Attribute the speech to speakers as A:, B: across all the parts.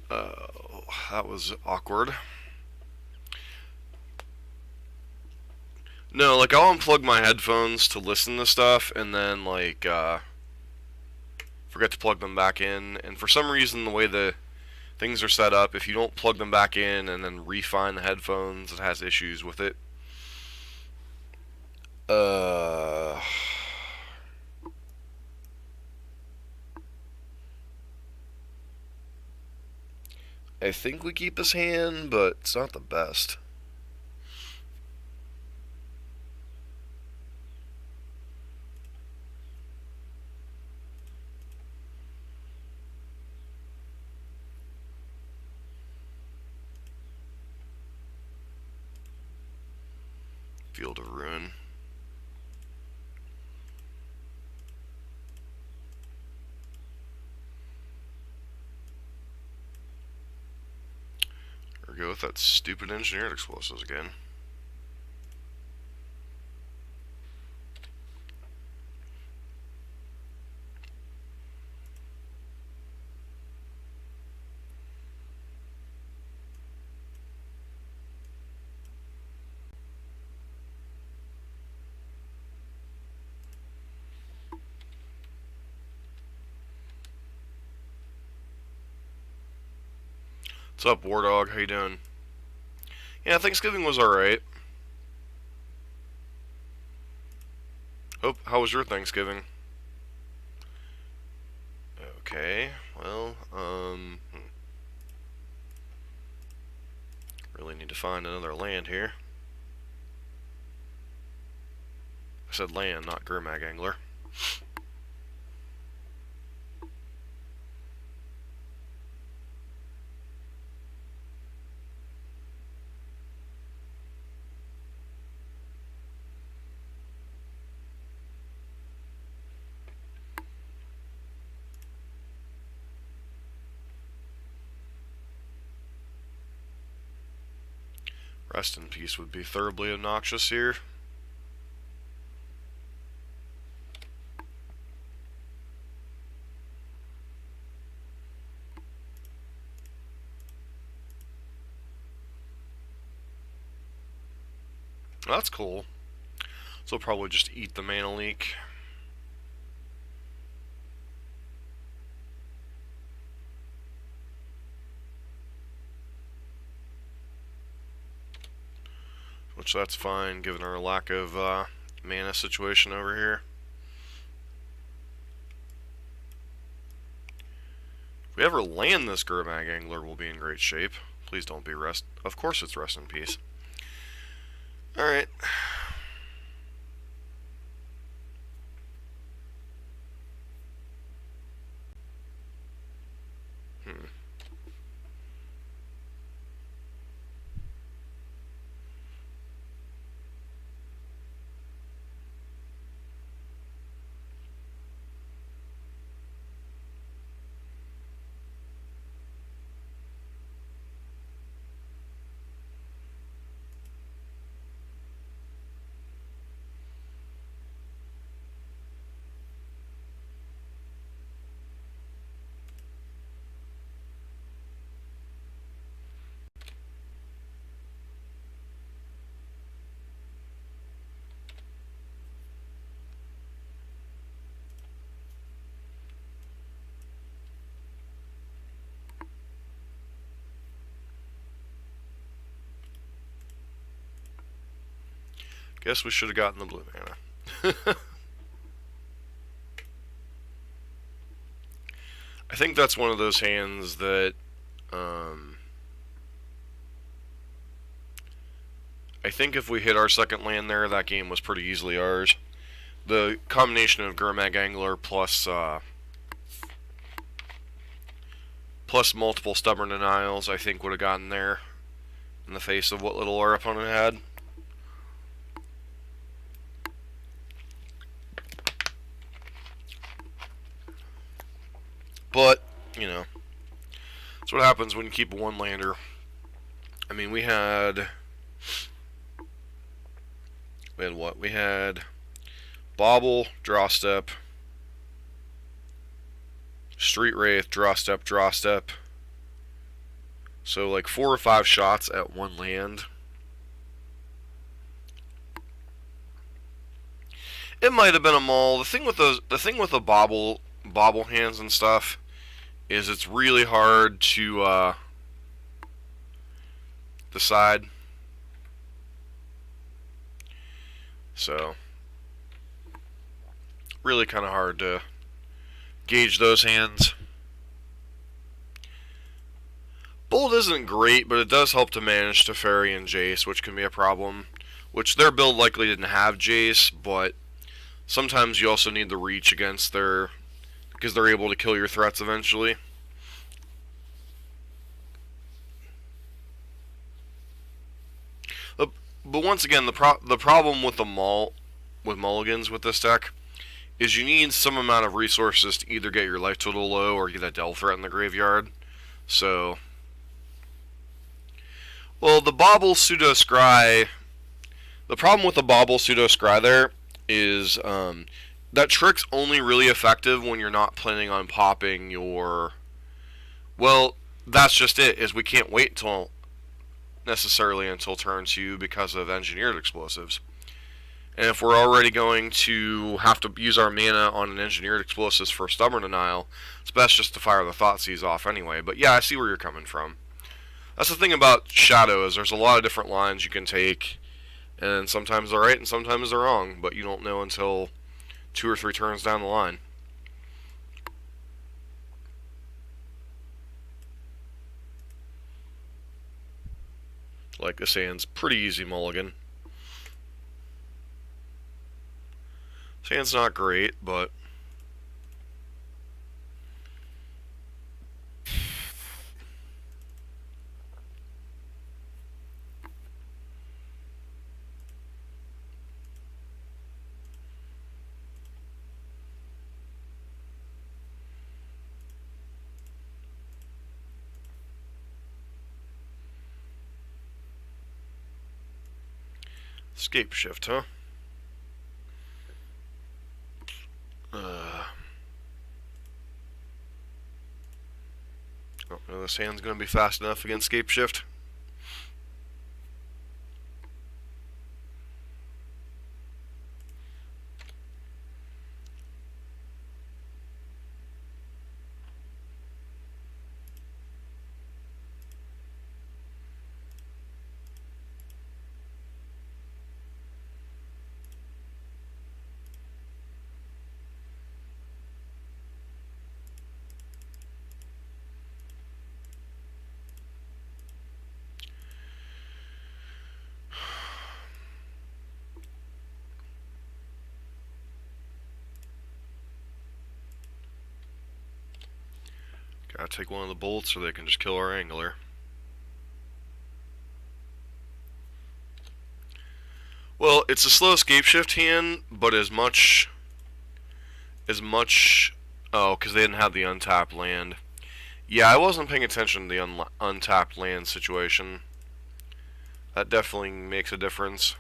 A: That was awkward. No, like I'll unplug my headphones to listen to stuff, and then like forget to plug them back in. And for some reason, the way the things are set up, if you don't plug them back in and then refine the headphones, it has issues with it. Uh, I think we keep this hand, but it's not the best. Field of Ruin. Or go with that stupid engineered explosives again. What's up, War Dog? How you doing? Yeah, Thanksgiving was alright. How was your Thanksgiving? Okay, well, really need to find another land here. I said land, not Gurmag Angler. Rest in Peace would be thoroughly obnoxious here. That's cool. So probably just eat the mana leak. Which that's fine, given our lack of mana situation over here. If we ever land this Gurmag Angler, we'll be in great shape. Please don't be rest. Of course it's Rest in Peace. Alright. Guess we should have gotten the blue mana. I think that's one of those hands that I think if we hit our second land there, that game was pretty easily ours. The combination of Gurmag Angler plus multiple Stubborn Denials, I think would have gotten there in the face of what little our opponent had. But, you know, that's what happens when you keep a one-lander. I mean, we had what? We had Bauble, draw step, Street Wraith, draw step, So like 4 or 5 shots at one land. It might have been a mull. The thing with the bobble hands and stuff is it's really hard to decide. So really kind of hard to gauge those hands. Bold isn't great, but it does help to manage Teferi and Jace, which can be a problem. Which their build likely didn't have Jace, but sometimes you also need the reach against their, because they're able to kill your threats eventually. But once again, the problem with with mulligans with this deck is you need some amount of resources to either get your life total low or get a Delve threat in the graveyard. So, well, the Bobble Pseudo Scry. The problem with the Bobble Pseudo Scry there is that trick's only really effective when you're not planning on popping your. Well, that's just it. Is we can't wait until turn 2 because of engineered explosives. And if we're already going to have to use our mana on an engineered explosives for stubborn denial, it's best just to fire the Thoughtseize off anyway. But yeah, I see where you're coming from. That's the thing about Shadow, is there's a lot of different lines you can take, and sometimes they're right and sometimes they're wrong, but you don't know until 2 or 3 turns down the line. Like this hand's pretty easy mulligan. This hand's not great, but Scape Shift, huh? Oh, no, this hand's going to be fast enough against Scape Shift. Gotta take one of the bolts so they can just kill our angler. Well, it's a slow Scape Shift hand, but as much... Oh, because they didn't have the untapped land. Yeah, I wasn't paying attention to the untapped land situation. That definitely makes a difference.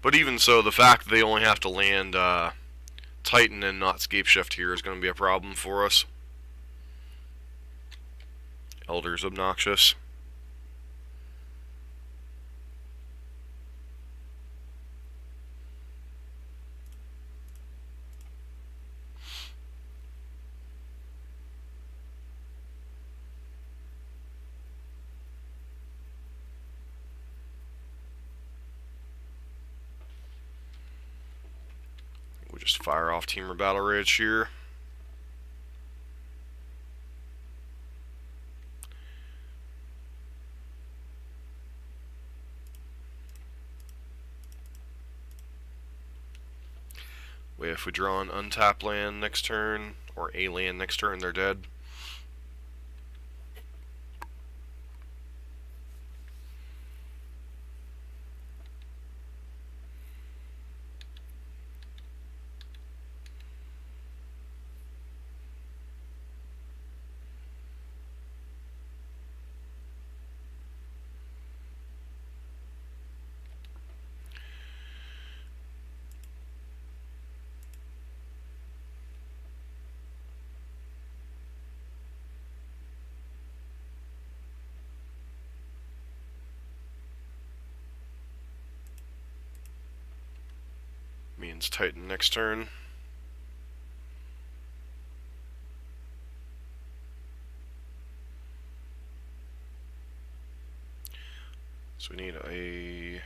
A: But even so, the fact that they only have to land Titan and not Scape Shift here is going to be a problem for us. Elder's obnoxious. We'll just fire off Teamer Battle Rage here. If we draw an untapped land next turn, or a land next turn, they're dead. means Titan next turn. So we need a...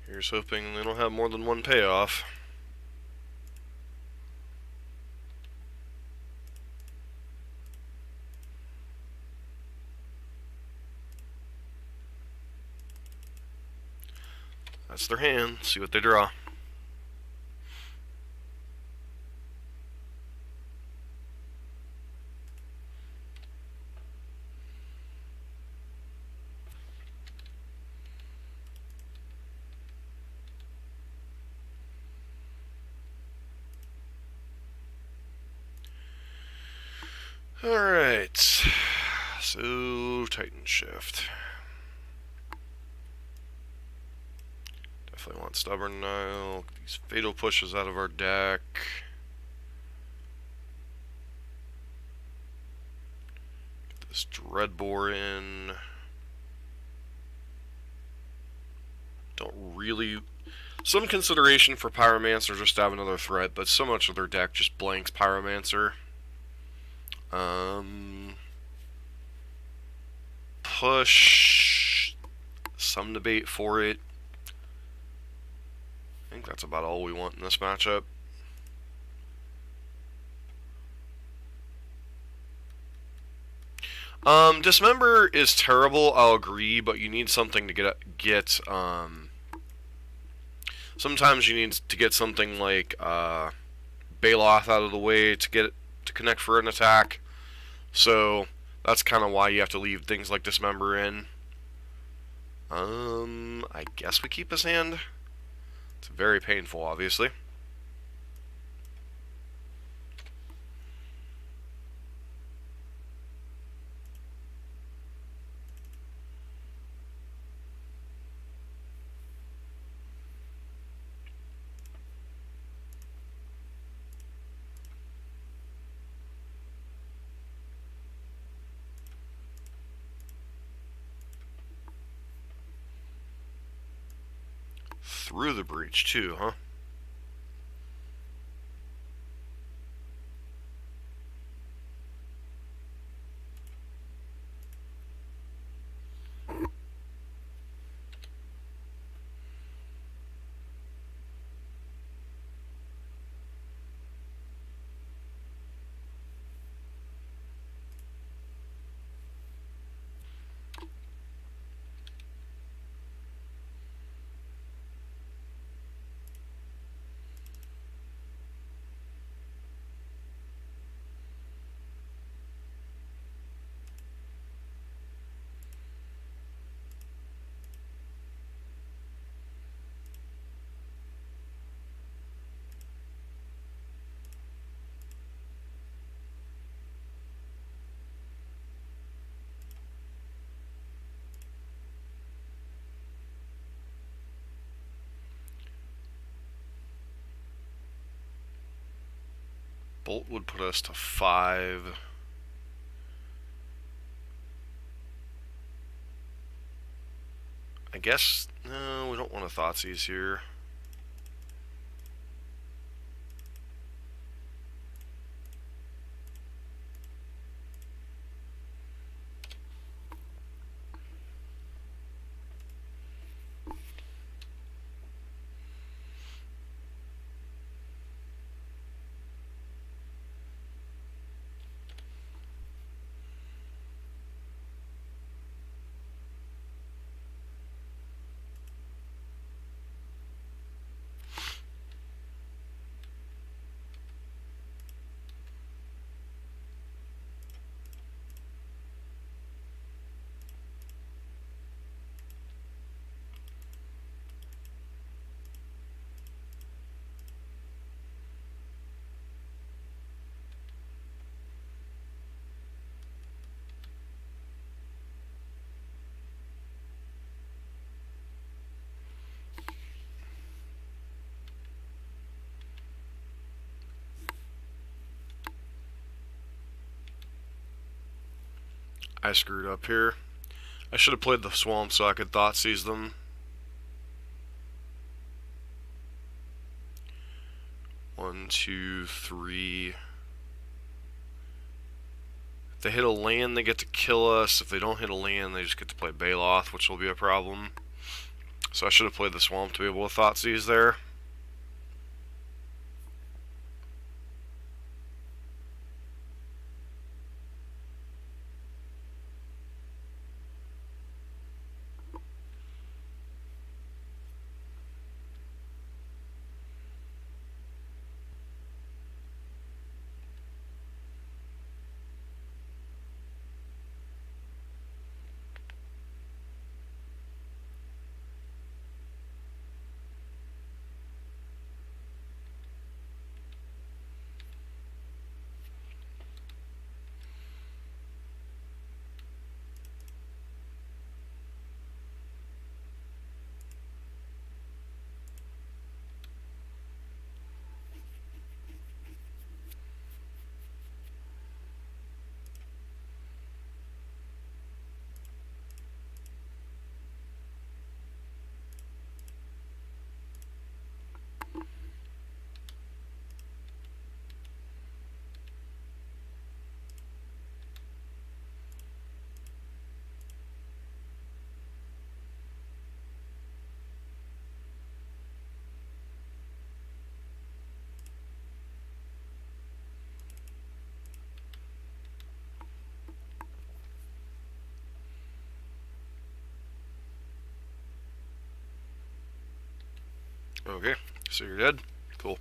A: Here's hoping they don't have more than one payoff. That's their hand. See what they draw. Alright. So, Titan Shift. Definitely want Stubborn Nile. Get these Fatal Pushes out of our deck. Get this Dreadbore in. Don't really... Some consideration for Pyromancer just to have another threat, but so much of their deck just blanks Pyromancer. Push. Some debate for it. I think that's about all we want in this matchup. Dismember is terrible, I'll agree, but you need something to get sometimes you need to get something like Baloth out of the way to get it to connect for an attack. So that's kind of why you have to leave things like Dismember in. I guess we keep his hand. It's very painful, obviously. Through the breach, too, huh? Bolt would put us to 5. I guess, no, we don't want a Thoughtseize here. I screwed up here. I should have played the swamp so I could thought seize them. 1, 2, 3. If they hit a land, they get to kill us. If they don't hit a land, they just get to play Baloth, which will be a problem. So I should have played the swamp to be able to thought seize there. Okay, so you're dead? Cool.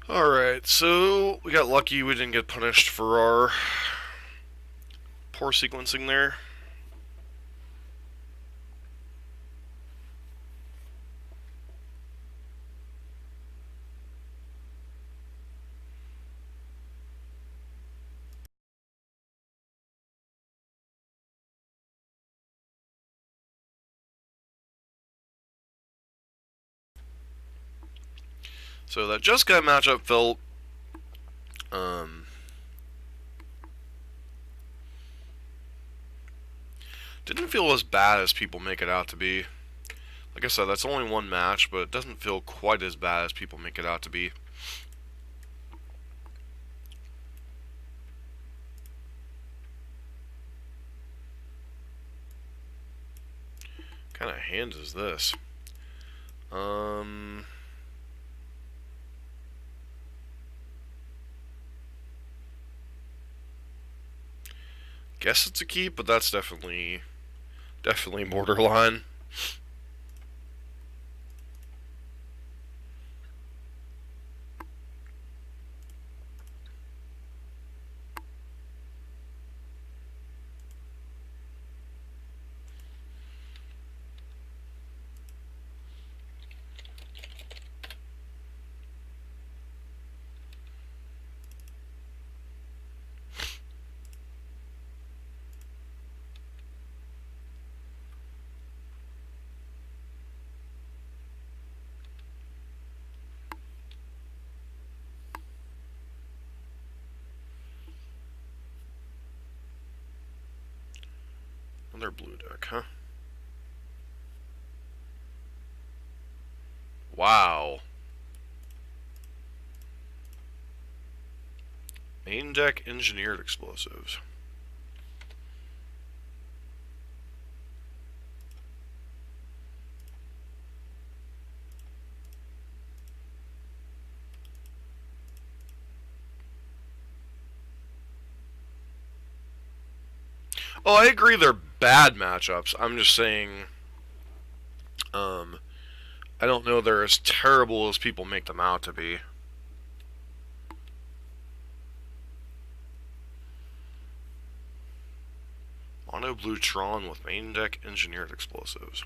A: Alright, so we got lucky we didn't get punished for our poor sequencing there. So that Jeskai matchup felt didn't feel as bad as people make it out to be. Like I said, that's only one match, but it doesn't feel quite as bad as people make it out to be. What kind of hand is this? Guess it's a keep, but that's definitely borderline. Another blue deck, huh? Wow. Main deck engineered explosives. Oh, I agree they're bad matchups. I'm just saying Um, I don't know they're as terrible as people make them out to be. Mono Blue Tron with main deck engineered explosives.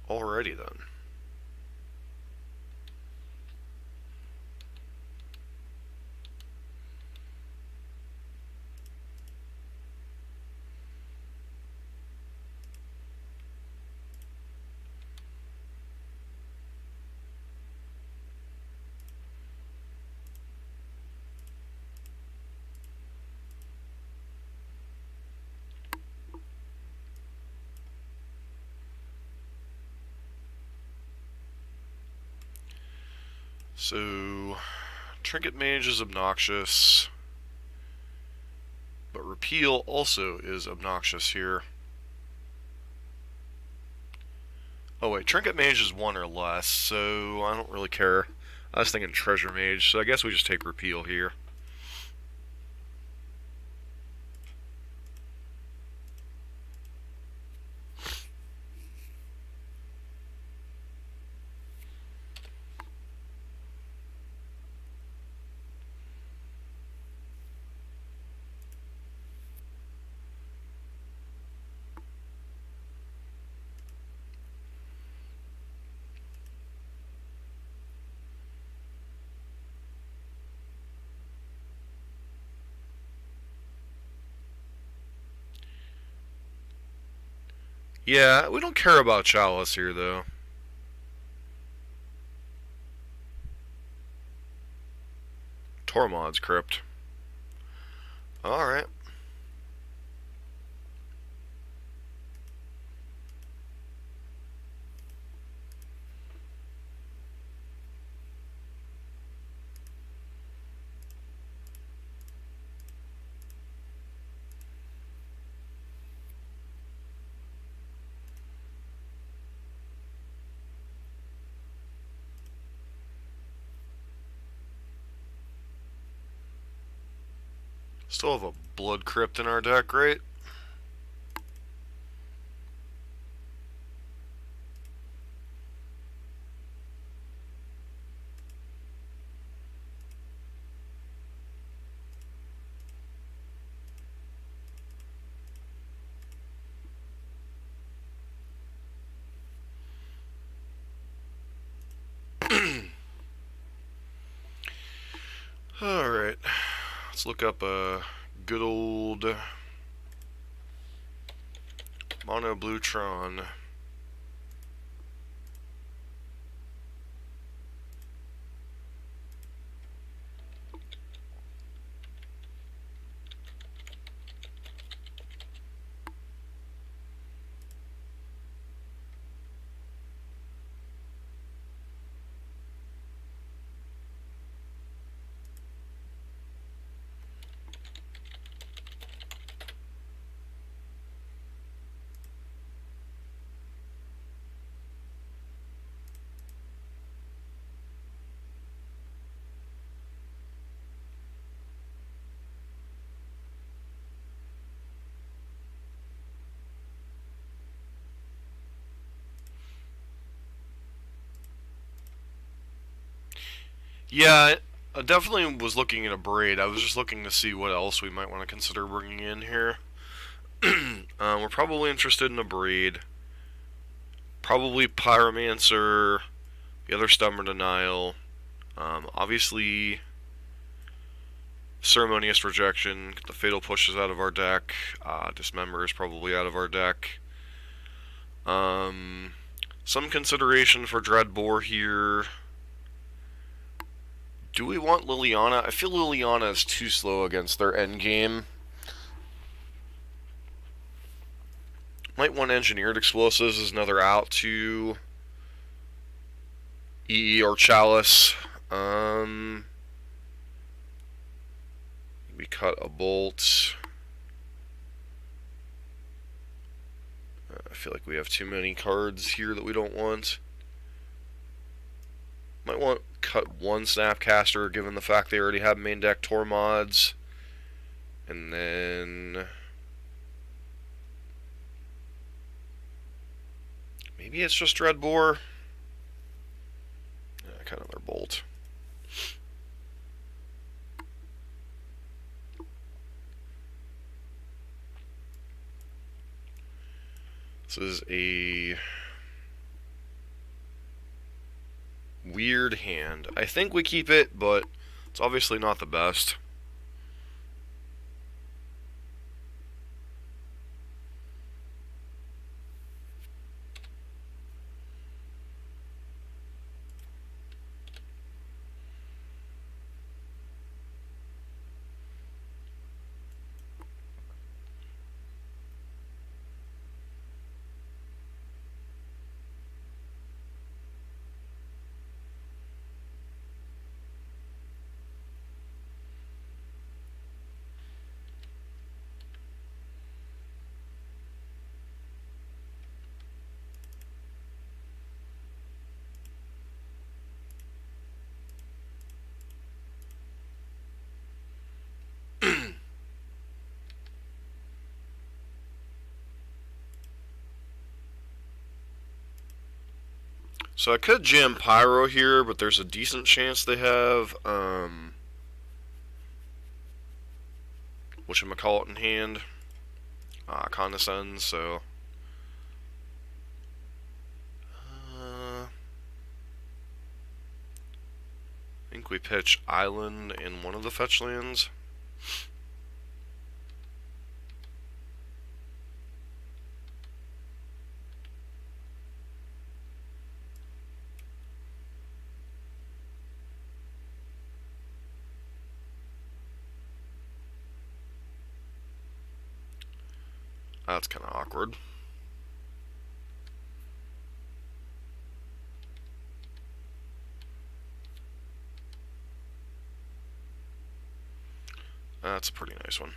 A: Alrighty then. So, Trinket Mage is obnoxious, but Repeal also is obnoxious here. Oh wait, Trinket Mage is 1 or less, so I don't really care. I was thinking Treasure Mage, so I guess we just take Repeal here. Yeah, we don't care about Chalice here, though. Tormod's Crypt. Alright. Still have a Blood Crypt in our deck, right? Alright. Let's look up a good old Mono Blue Tron. Yeah, I definitely was looking at a Braid. I was just looking to see what else we might want to consider bringing in here. We're probably interested in a Braid. Probably Pyromancer, the other Stubborn Denial. Obviously, Ceremonious Rejection. Get the Fatal Pushes out of our deck. Dismember is probably out of our deck. Some consideration for Dreadbore here. Do we want Liliana? I feel Liliana is too slow against their endgame. Might want Engineered Explosives as another out to EE or Chalice. Maybe cut a Bolt. I feel like we have too many cards here that we don't want. Might want cut one Snapcaster, given the fact they already have main deck Tormods. And then Maybe it's just Red Boar. Yeah, kind of their bolt. This is a weird hand. I think we keep it, but it's obviously not the best. So I could jam Pyro here, but there's a decent chance they have whatchamacallit in hand. Condescend, so I think we pitch Island in one of the fetch lands. That's kind of awkward. That's a pretty nice one.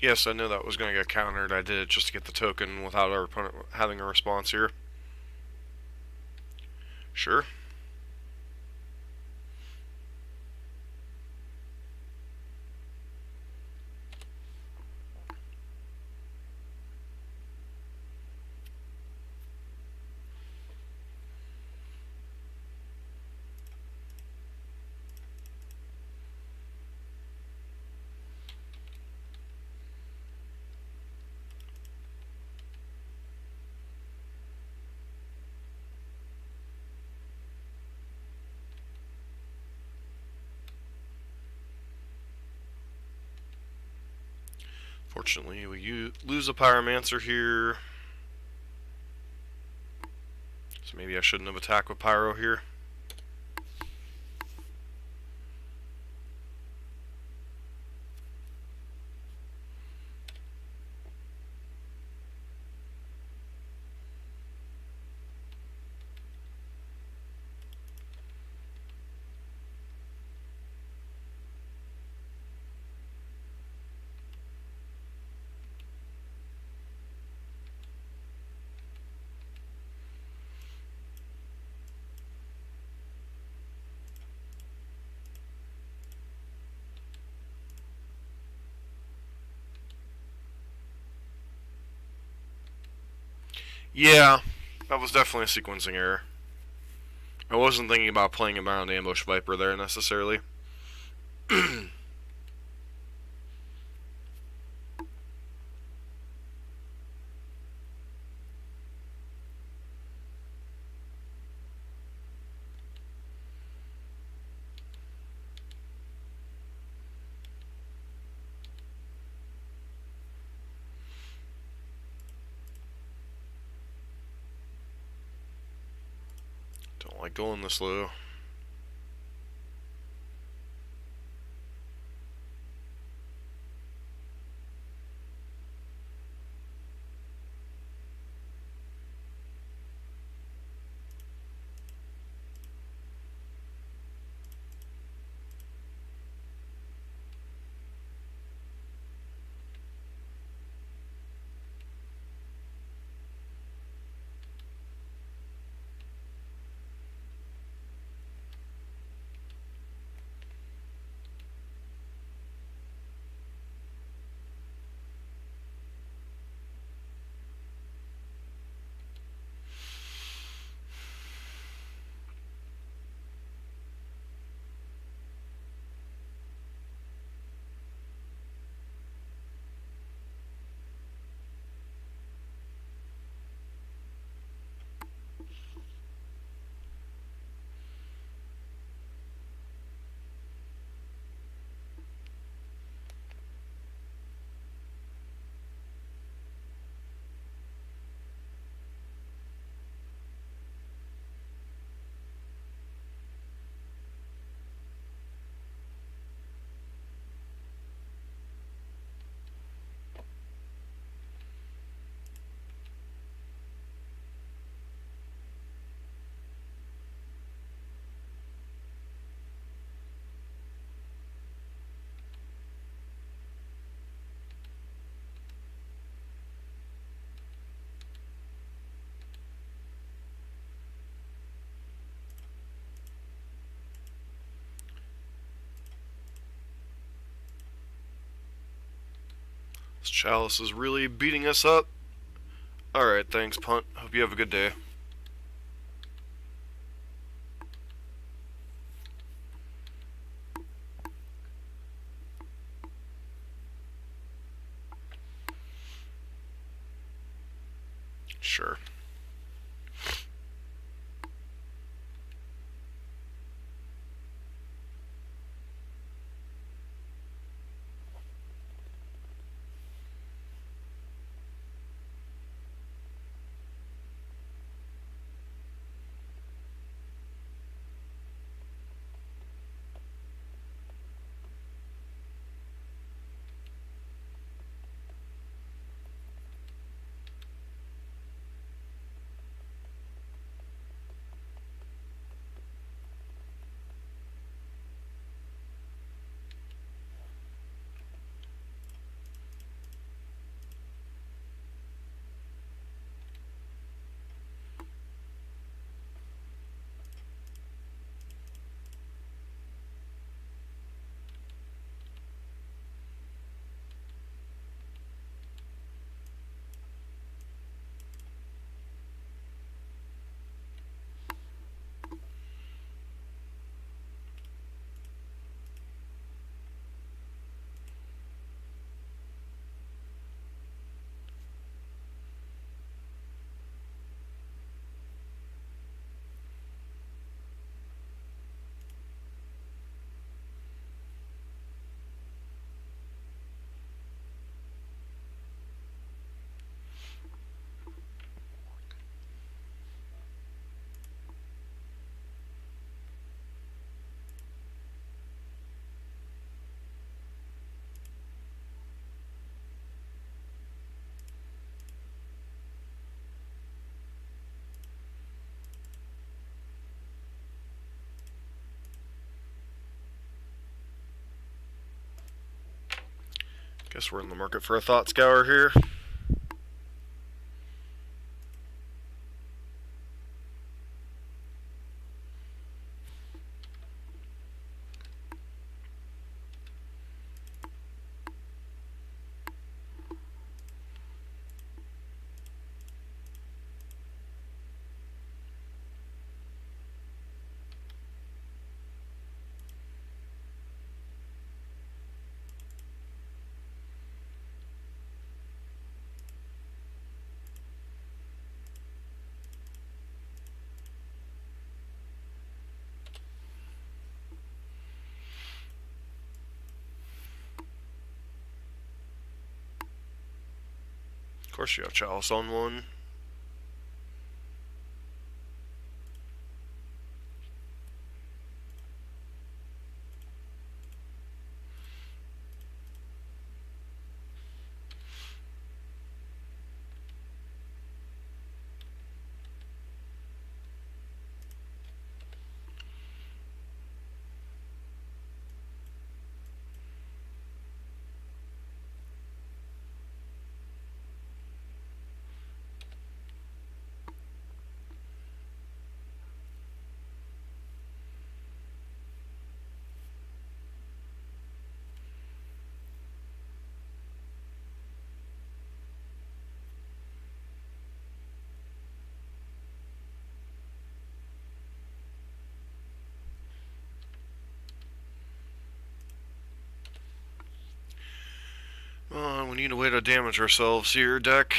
A: Yes, I knew that was going to get countered. I did it just to get the token without our opponent having a response here. Sure. Fortunately, we lose a Pyromancer here. So maybe I shouldn't have attacked with Pyro here. Yeah, that was definitely a sequencing error. I wasn't thinking about playing him around Ambush Viper there necessarily. Don't like going this low. This Chalice is really beating us up. Alright, thanks, Punt. Hope you have a good day. Sure. Guess we're in the market for a Thought Scour here. course you have Chalice on one. We need a way to damage ourselves here, deck.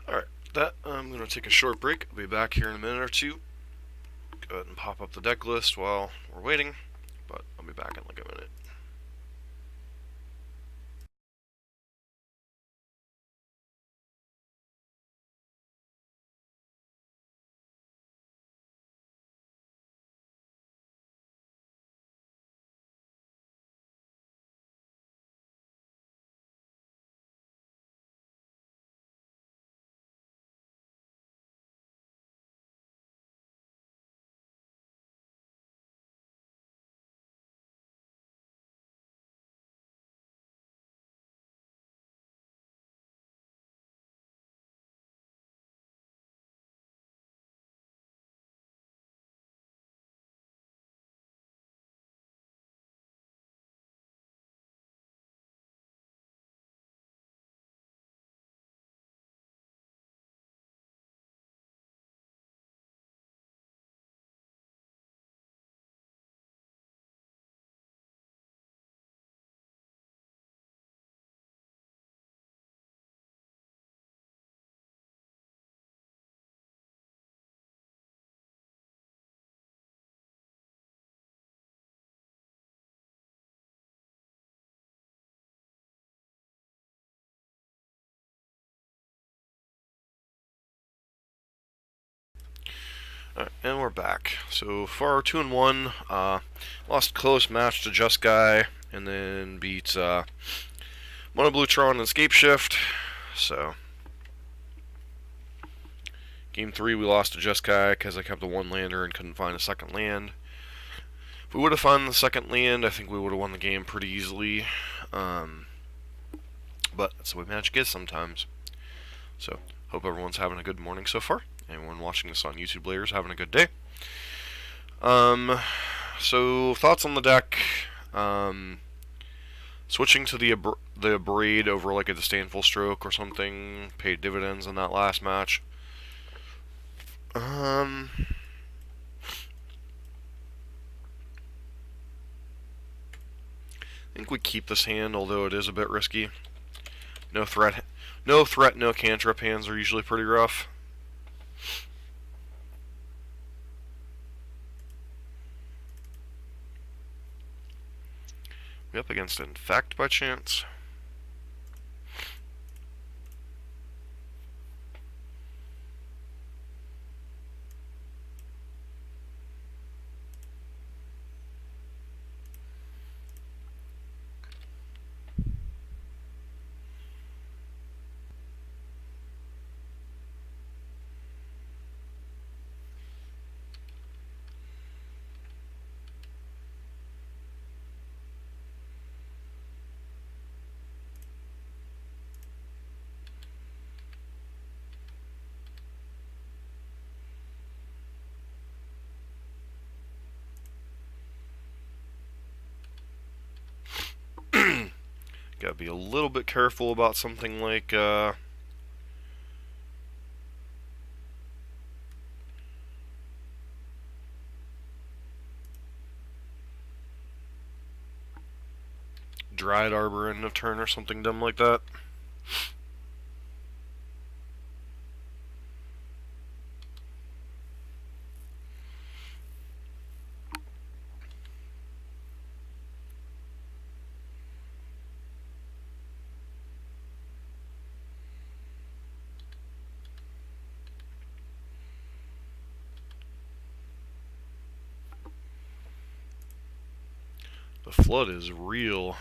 A: Alright, I'm going to take a short break. I'll be back here in a minute or two. Go ahead and pop up the deck list while we're waiting, but I'll be back in like a minute. Alright, and we're back. So for our 2-1, lost close match to Just Guy, and then beat Mono Blue Tron and Scape Shift. So game 3 we lost to Just Guy because I kept a 1-lander and couldn't find a second land. If we would have found the second land, I think we would have won the game pretty easily. but that's the way Magic is sometimes. So, hope everyone's having a good morning so far. Anyone watching this on YouTube later is having a good day. So thoughts on the deck. Switching to the Abrade over like a Disdainful Stroke or something paid dividends in that last match. I think we keep this hand, although it is a bit risky. No threat, no cantrip hands are usually pretty rough. We up against Infect by chance? Gotta be a little bit careful about something like Dryad Arbor end of turn or something dumb like that. The flood is real.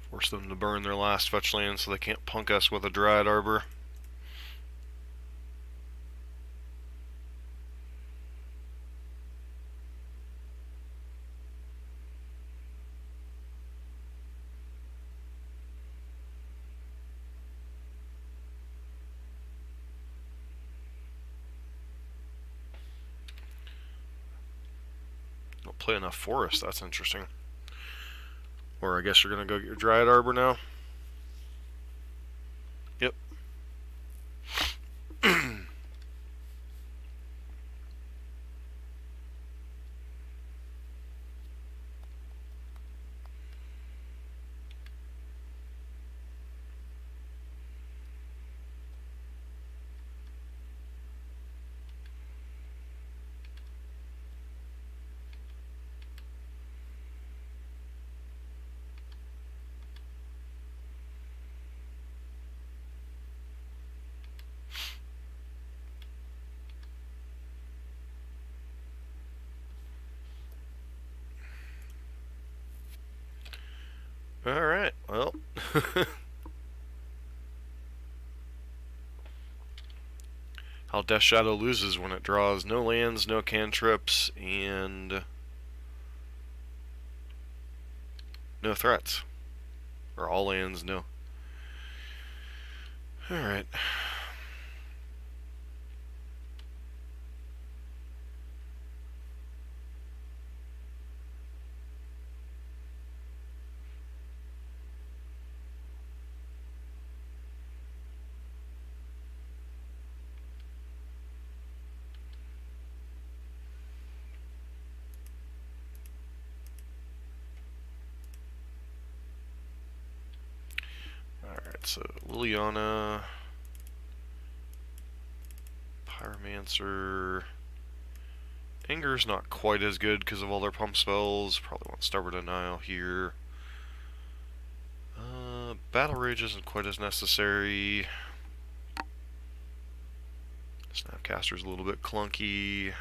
A: Force them to burn their last fetch land so they can't punk us with a Dryad Arbor. Don't play enough forest, that's interesting. Or I guess you're gonna go get your Dryad Arbor now. Yep. Alright, well. How Death Shadow loses when it draws no lands, no cantrips, and no threats. Or all lands, no. Alright. Alright, so Liliana, Pyromancer. Anger's not quite as good because of all their pump spells. Probably want Stubborn Denial here. Battle Rage isn't quite as necessary. Snapcaster's a little bit clunky.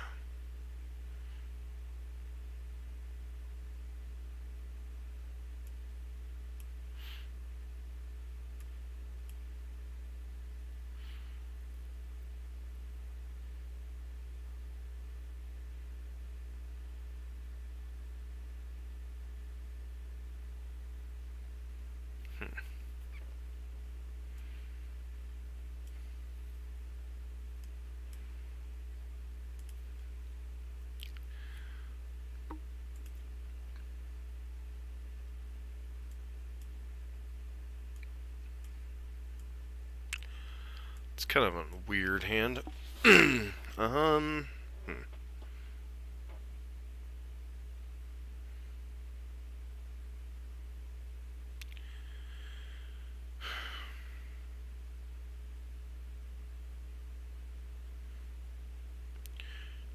A: It's kind of a weird hand. hmm.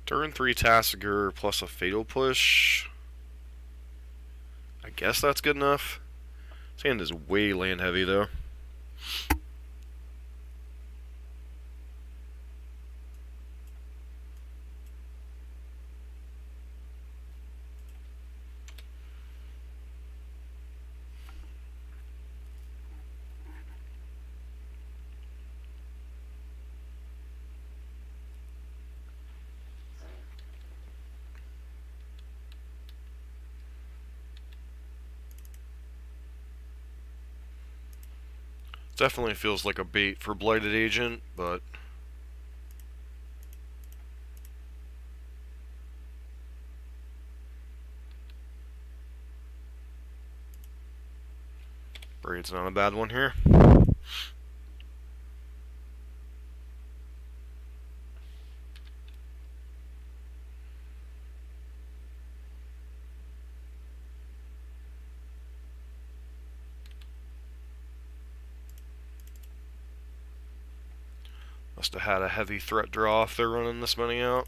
A: Turn 3 Tassiger plus a Fatal Push. I guess that's good enough. This hand is way land heavy though. Definitely feels like a bait for Blighted Agent, but Braid's not a bad one here. Must have had a heavy threat draw if they're running this many out.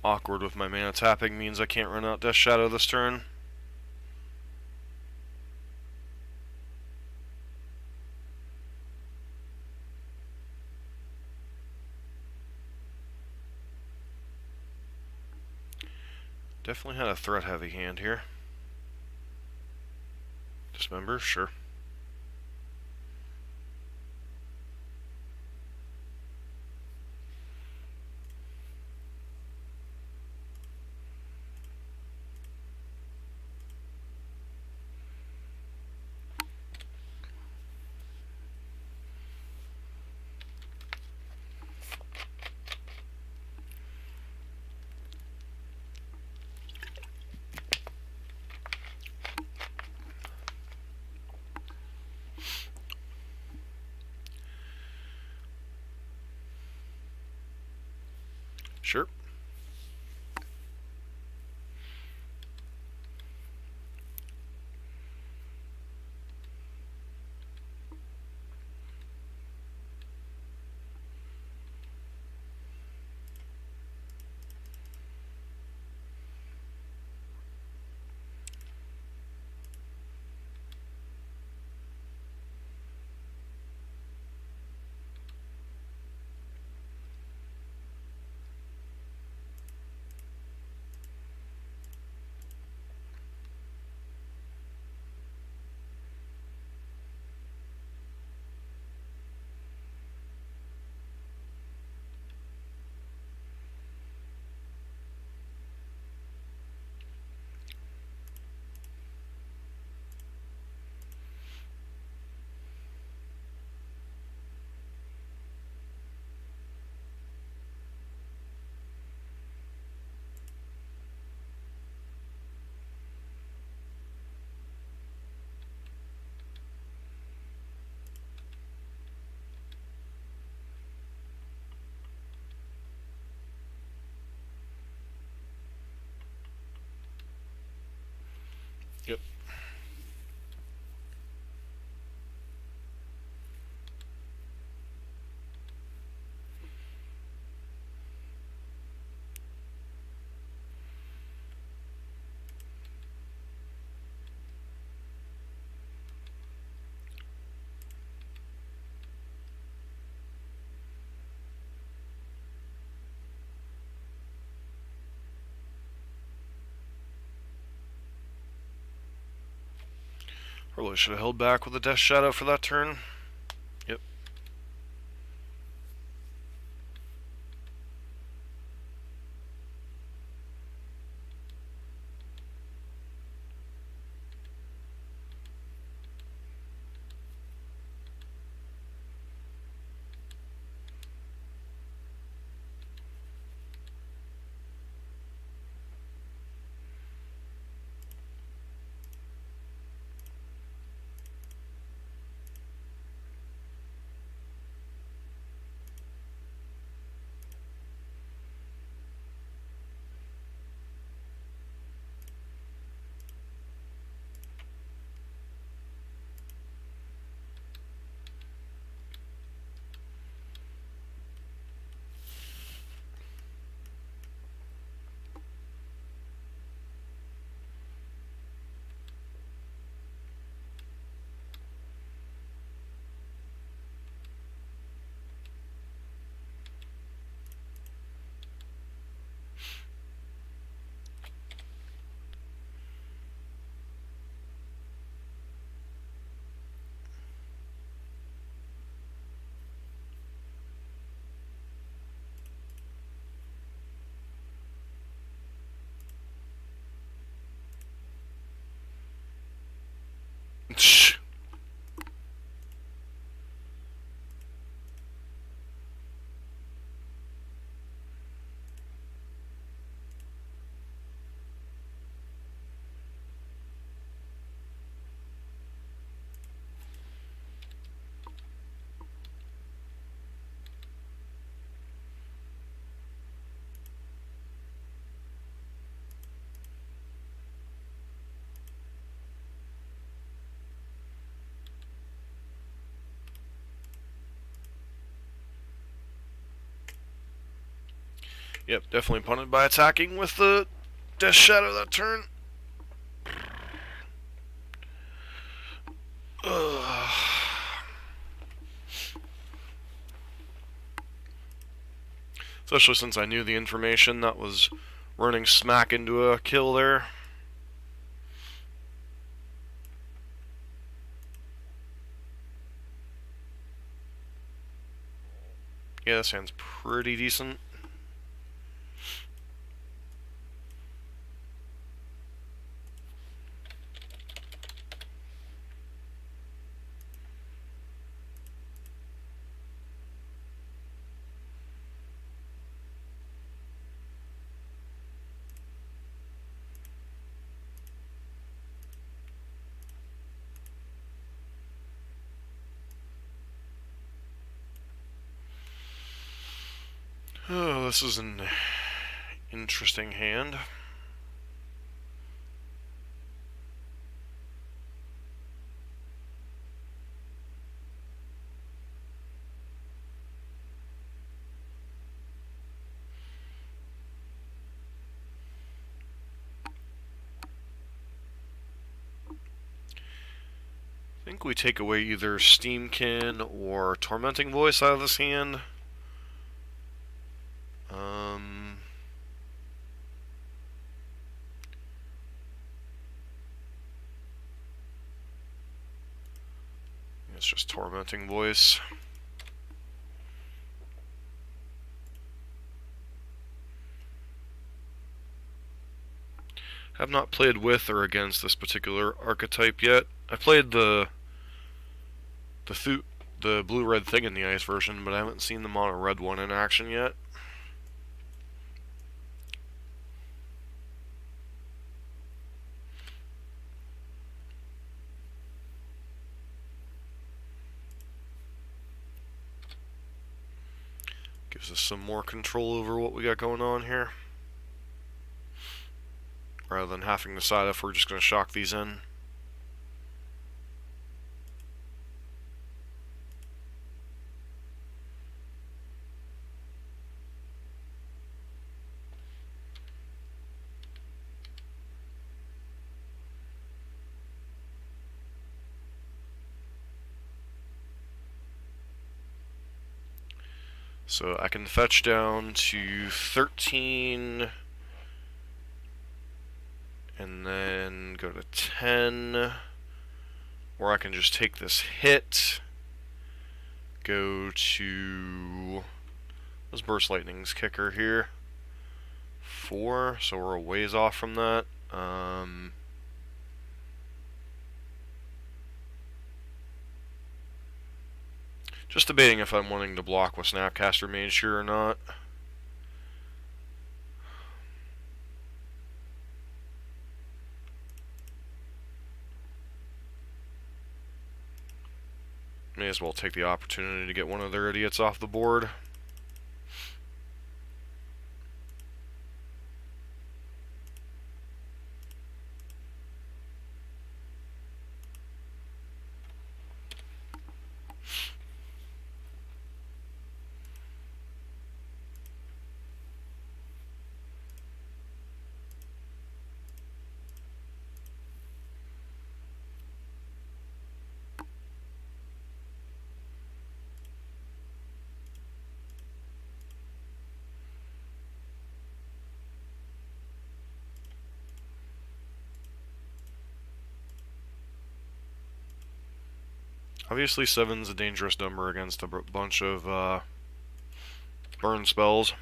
A: Awkward with my mana tapping means I can't run out Death Shadow this turn. Definitely had a threat heavy hand here. Dismember, sure. Sure. Yep. Probably should have held back with the Death Shadow for that turn. Yep. Yep, definitely punted by attacking with the Death Shadow that turn. Ugh. Especially since I knew the information that was running smack into a kill there. Yeah, this hand's pretty decent. Oh, this is an Interesting hand. I think we take away either Steamkin or Tormenting Voice out of this hand. It's just Tormenting Voice. Have not played with or against this particular archetype yet. I played the blue-red thing in the ice version, but I haven't seen the mono red one in action yet. Gives us some more control over what we got going on here, rather than having to decide if we're just going to shock these in. So I can fetch down to 13, and then go to 10, or I can just take this hit, go to, this Burst Lightning's kicker here, 4, so we're a ways off from that. Just debating if I'm wanting to block with Snapcaster Mage here or not. May as well take the opportunity to get one of their idiots off the board. Obviously 7's a dangerous number against a bunch of burn spells.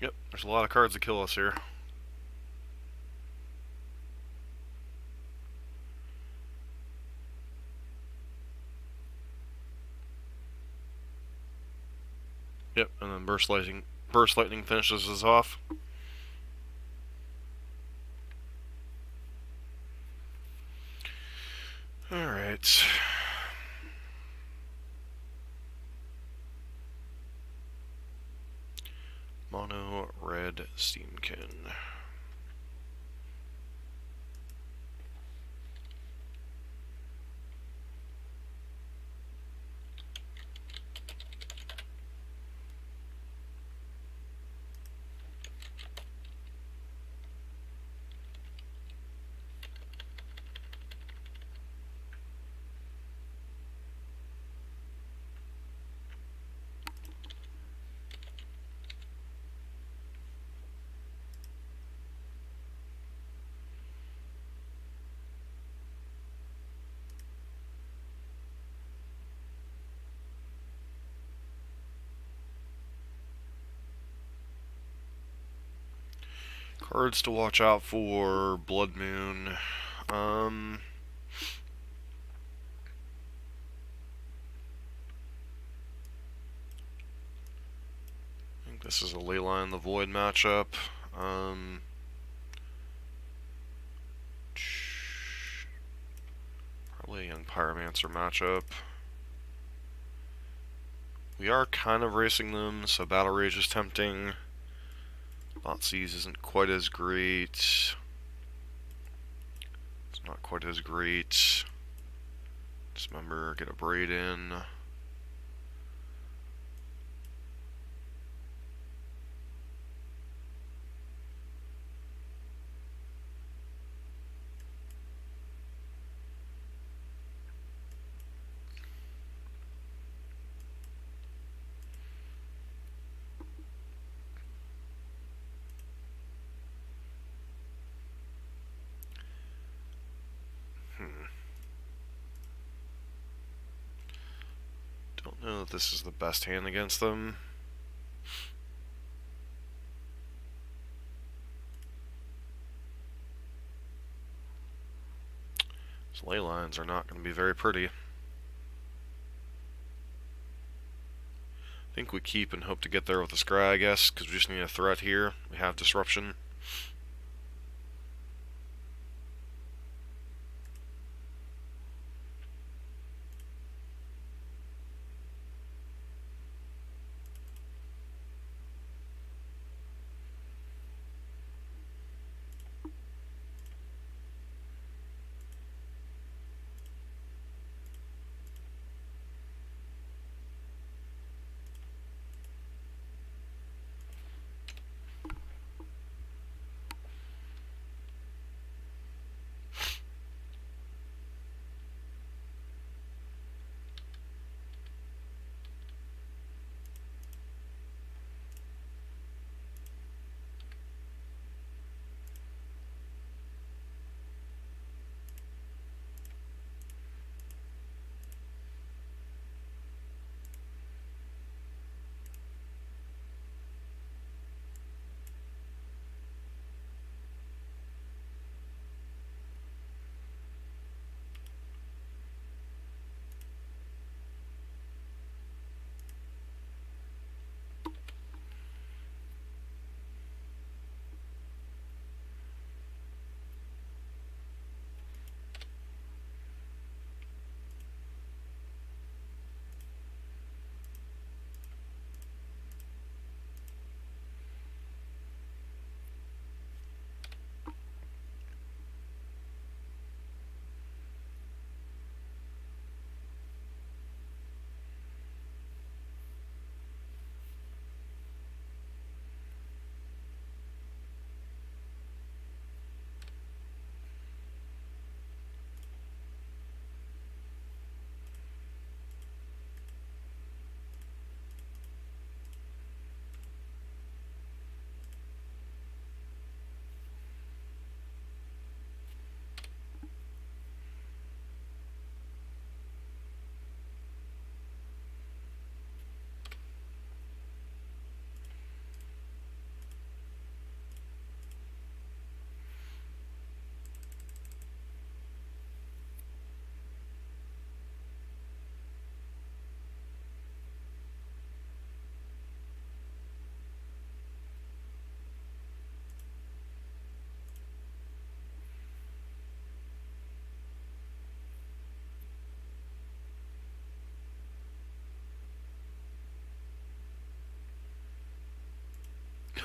A: Yep, there's a lot of cards that kill us here. Yep, and then Burst Lightning finishes us off. Alright. Mono red Steamkin. Cards to watch out for, Blood Moon. I think this is a Leyline the Void matchup. Probably a Young Pyromancer matchup. We are kind of racing them, so Battle Rage is tempting. Thoughtseize isn't quite as great. It's not quite as great. Dismember, get a Braid in. Don't know if this is the best hand against them. These ley lines are not going to be very pretty. I think we keep and hope to get there with the Scry, I guess, because we just need a threat here. We have Disruption.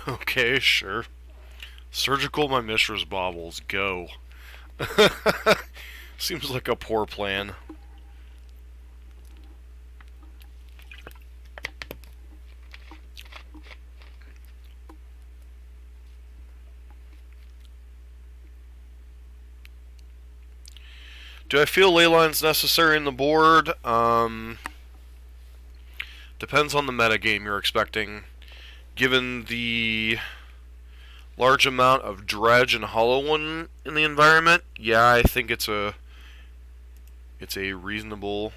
A: Okay, sure. Surgical my Mishra's Baubles. Go. Seems like a poor plan. Do I feel Leyline's necessary in the board? Depends on the metagame you're expecting. Given the large amount of Dredge and Hollow One in the environment, yeah, I think it's a reasonable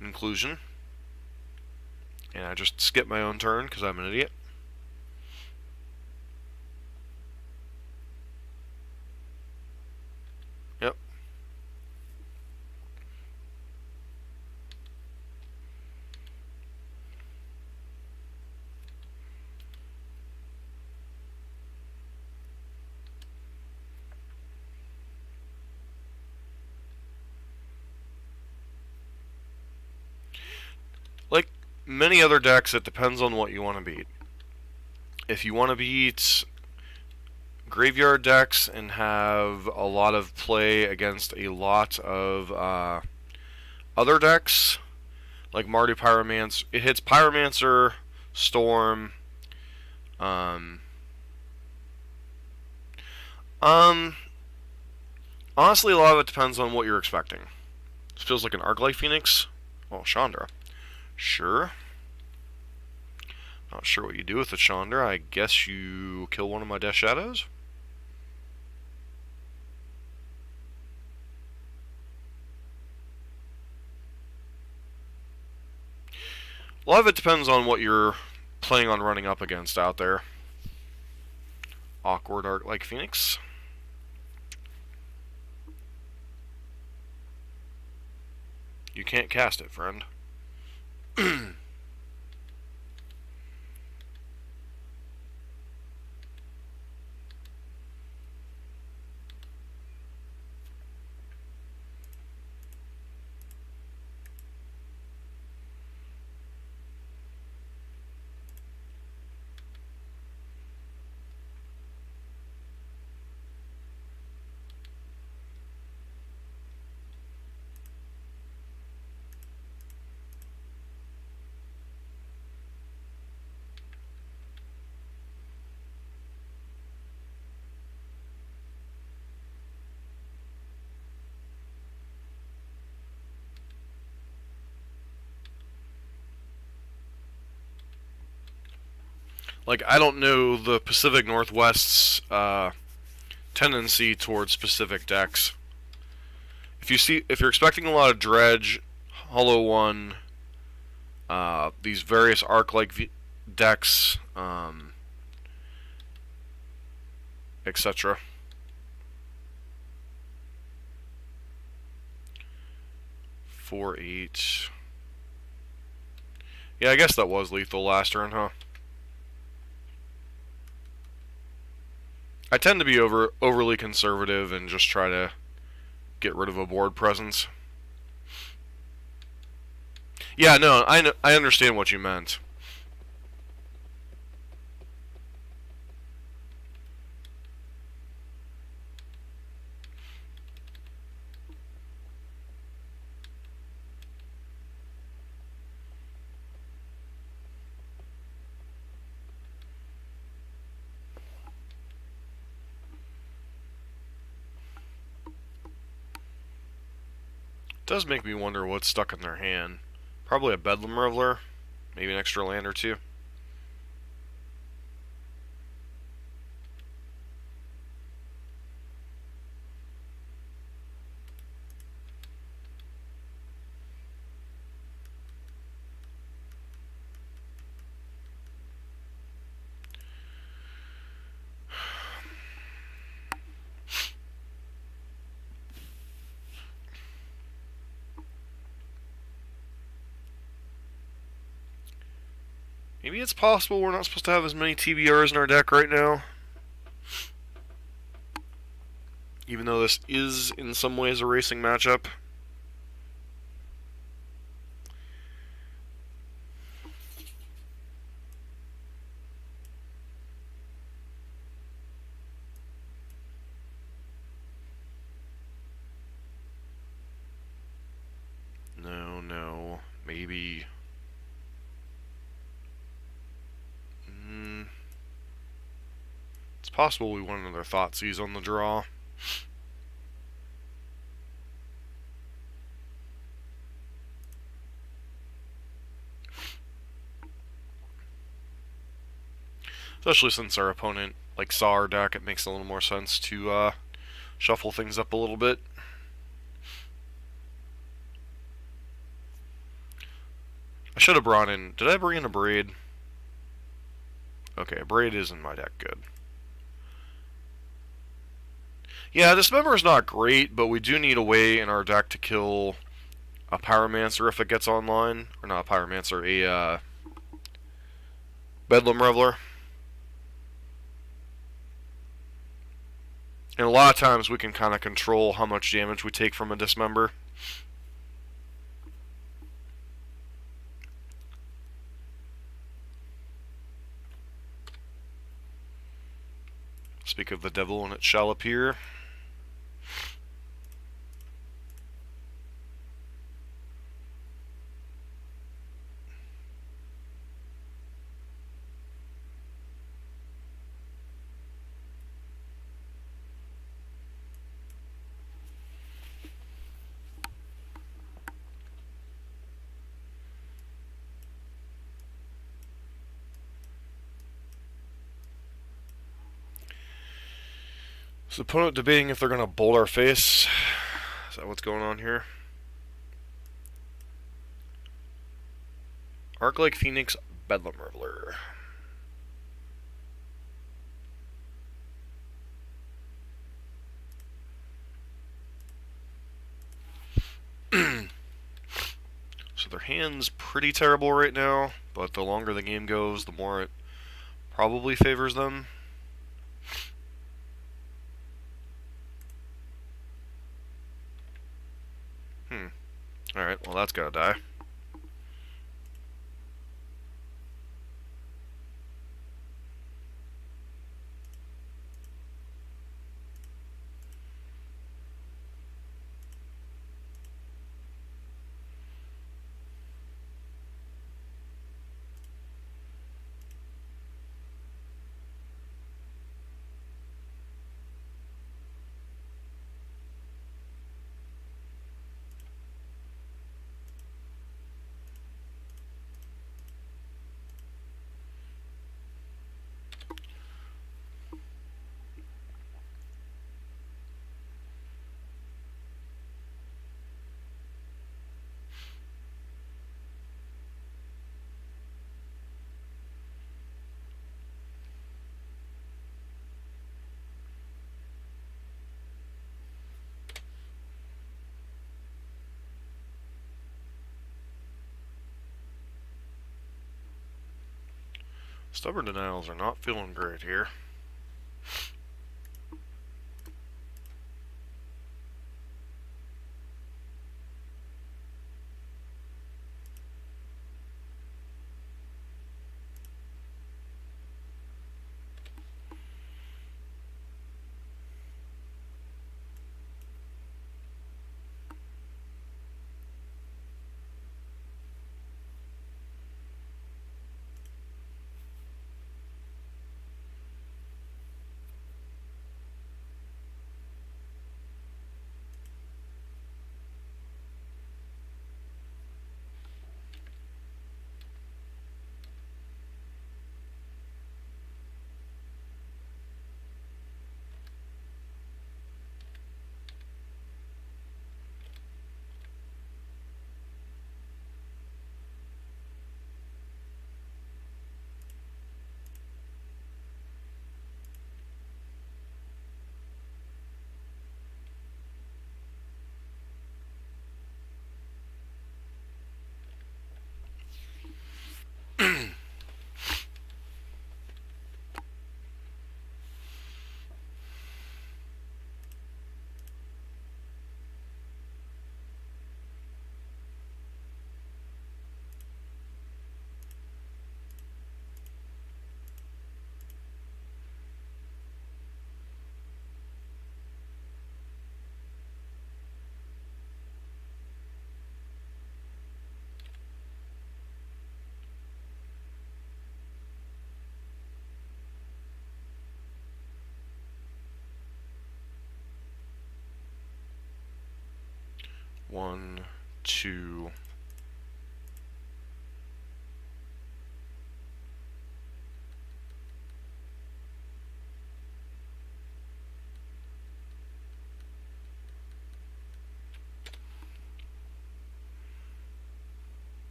A: inclusion. And I just skipped my own turn because I'm an idiot. many other decks, it depends on what you want to beat. If you want to beat graveyard decks and have a lot of play against a lot of other decks, like Mardu Pyromancer, it hits Pyromancer, Storm, honestly, a lot of it depends on what you're expecting. This feels like an Arc-like Phoenix. Oh, Chandra. Sure. Not sure what you do with the Chandra. I guess you kill one of my Death Shadows? A lot of it depends on what you're planning on running up against out there. Awkward Arc-like Phoenix. You can't cast it, friend. Like, I don't know the Pacific Northwest's tendency towards specific decks. If you're expecting a lot of Dredge, Hollow One, these various Arc-like decks, etc. Four, 8. Yeah, I guess that was lethal last turn, huh? I tend to be overly conservative and just try to get rid of a board presence. Yeah, no, I understand what you meant. It does make me wonder what's stuck in their hand. Probably a Bedlam Reveler, maybe an extra land or two. Maybe it's possible we're not supposed to have as many TBRs in our deck right now. Even though this is, in some ways, a racing matchup. No, maybe... It's possible we want another Thoughtseize on the draw. Especially since our opponent saw our deck, it makes a little more sense to shuffle things up a little bit. I should have brought in... Did I bring in a Braid? Okay, a Braid is in my deck. Good. Yeah, Dismember is not great, but we do need a way in our deck to kill a Pyromancer if it gets online. Or not a Pyromancer, a Bedlam Reveler. And a lot of times we can kind of control how much damage we take from a Dismember. speak of the devil, and it shall appear. So opponent debating if they're going to bolt our face. Is that what's going on here? Arc-like Phoenix, Bedlam Reveler. So their hand's pretty terrible right now, but the longer the game goes, the more it probably favors them. Alright, well that's gotta die. Stubborn denials are not feeling great here. One, two.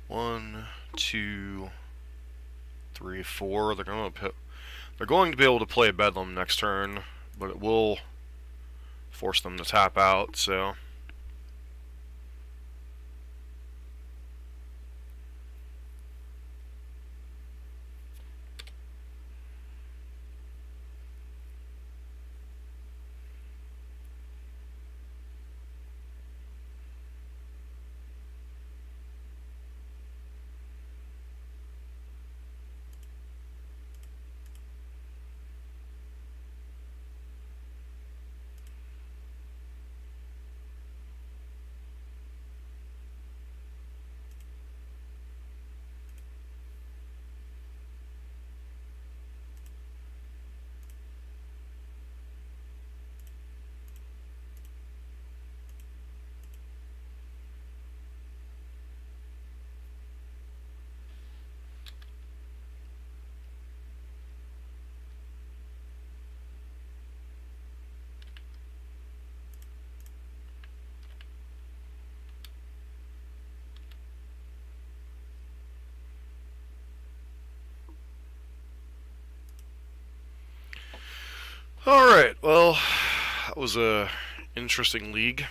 A: One, two, three, four. They're going to be able to play Bedlam next turn, but it will force them to tap out. So Alright, well, that was a interesting league.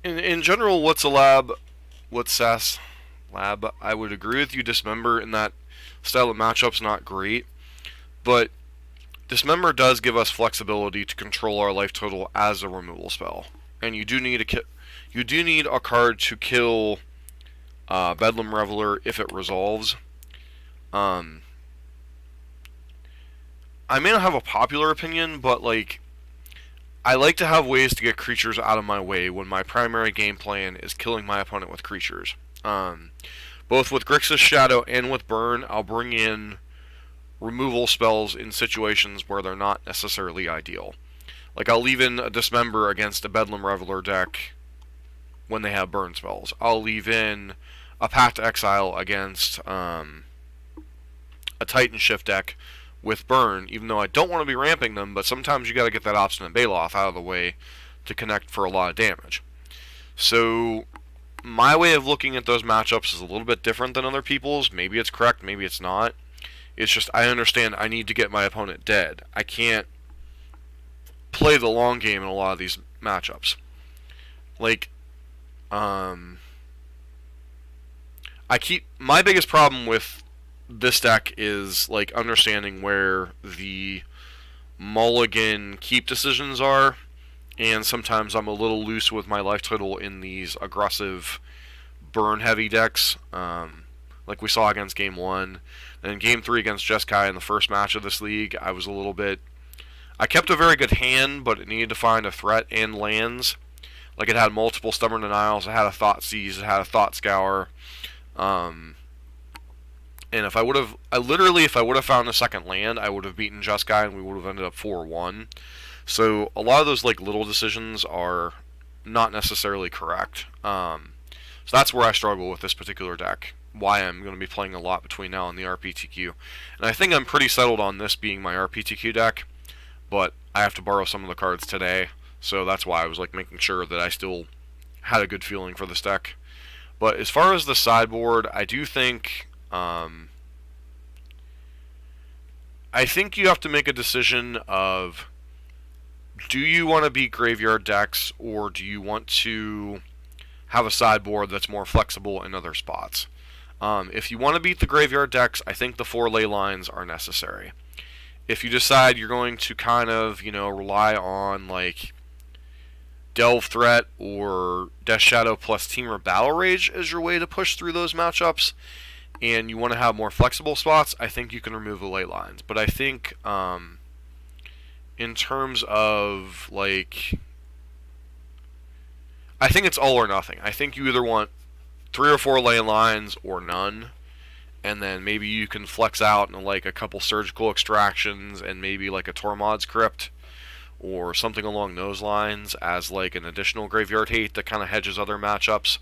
A: In general, what's a lab? What's SAS lab? I would agree with you, Dismember, in that style of matchup's not great, but Dismember does give us flexibility to control our life total as a removal spell, and you do need a card to kill Bedlam Reveler if it resolves. I may not have a popular opinion, but like, I like to have ways to get creatures out of my way when my primary game plan is killing my opponent with creatures. Both with Grixis Shadow and with Burn, I'll bring in removal spells in situations where they're not necessarily ideal. Like, I'll leave in a Dismember against a Bedlam Reveler deck when they have burn spells. I'll leave in a Path to Exile against a Titan Shift deck with burn, even though I don't want to be ramping them, but sometimes you got to get that Obstinate Baloth out of the way to connect for a lot of damage. So my way of looking at those matchups is a little bit different than other people's. Maybe it's correct, maybe it's not. It's just I understand I need to get my opponent dead. I can't play the long game in a lot of these matchups. Like, my biggest problem with this deck is like understanding where the mulligan keep decisions are, and sometimes I'm a little loose with my life total in these aggressive burn heavy decks, like we saw against Game 1. And in Game 3 against Jeskai in the first match of this league, I kept a very good hand, but it needed to find a threat and lands. Like, it had multiple Stubborn Denials, it had a Thoughtseize, it had a Thought Scour. And if I would have found a second land, I would have beaten Jeskai and we would have ended up 4-1. So a lot of those like little decisions are not necessarily correct. So that's where I struggle with this particular deck. Why I'm going to be playing a lot between now and the RPTQ. And I think I'm pretty settled on this being my RPTQ deck, but I have to borrow some of the cards today, so that's why I was like making sure that I still had a good feeling for this deck. But as far as the sideboard, I do think you have to make a decision of, do you want to beat graveyard decks, or do you want to have a sideboard that's more flexible in other spots? If you want to beat the graveyard decks, I think the 4 ley lines are necessary. If you decide you're going to kind of, rely on like Delve Threat or Death Shadow plus Temur Battle Rage as your way to push through those matchups, and you want to have more flexible spots, I think you can remove the ley lines. But I think in terms of like, I think it's all or nothing. I think you either want 3 or 4 ley lines or none, and then maybe you can flex out in like a couple surgical extractions and maybe like a Tormod's Crypt or something along those lines as like an additional graveyard hate that kind of hedges other matchups.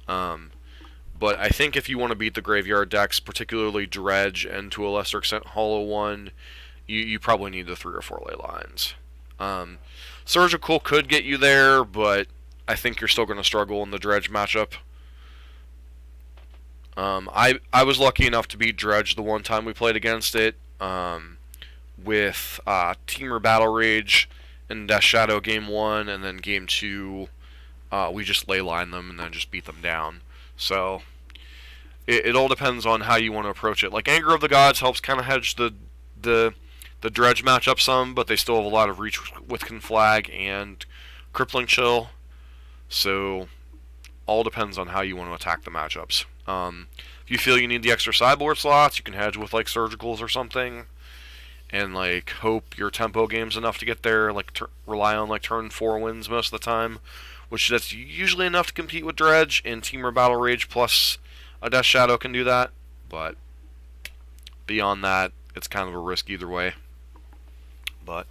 A: But I think if you want to beat the graveyard decks, particularly Dredge and to a lesser extent Hollow One, you probably need the 3 or 4 ley lines. Surgical could get you there, but I think you're still going to struggle in the Dredge matchup. I was lucky enough to beat Dredge the one time we played against it, with Temur Battle Rage and Death Shadow Game 1, and then Game 2, we just ley line them and then just beat them down. So, it all depends on how you want to approach it. Like, Anger of the Gods helps kind of hedge the Dredge matchup some, but they still have a lot of reach with Conflag and Crippling Chill. So, all depends on how you want to attack the matchups. If you feel you need the extra sideboard slots, you can hedge with like Surgicals or something, and like hope your tempo game's enough to get there. Like rely on like turn 4 wins most of the time, which that's usually enough to compete with Dredge. And Temur Battle Rage plus a Death Shadow can do that, but beyond that, it's kind of a risk either way. But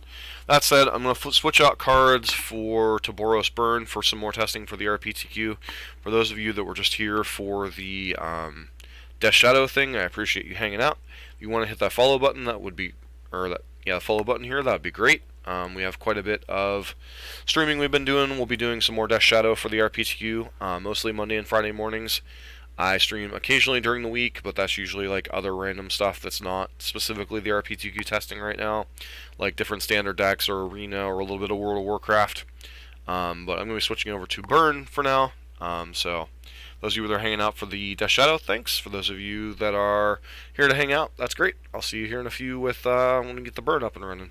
A: that said, I'm going to switch out cards for Boros Burn for some more testing for the RPTQ. For those of you that were just here for the Death Shadow thing, I appreciate you hanging out. If you want to hit that follow button, that would be, follow button here, that would be great. We have quite a bit of streaming we've been doing. We'll be doing some more Death Shadow for the RPTQ, mostly Monday and Friday mornings. I stream occasionally during the week, but that's usually like other random stuff that's not specifically the RPTQ testing right now, like different standard decks or arena or a little bit of World of Warcraft. But I'm going to be switching over to Burn for now. So those of you that are hanging out for the Death Shadow, thanks. For those of you that are here to hang out, that's great. I'll see you here in a few with when we get the Burn up and running.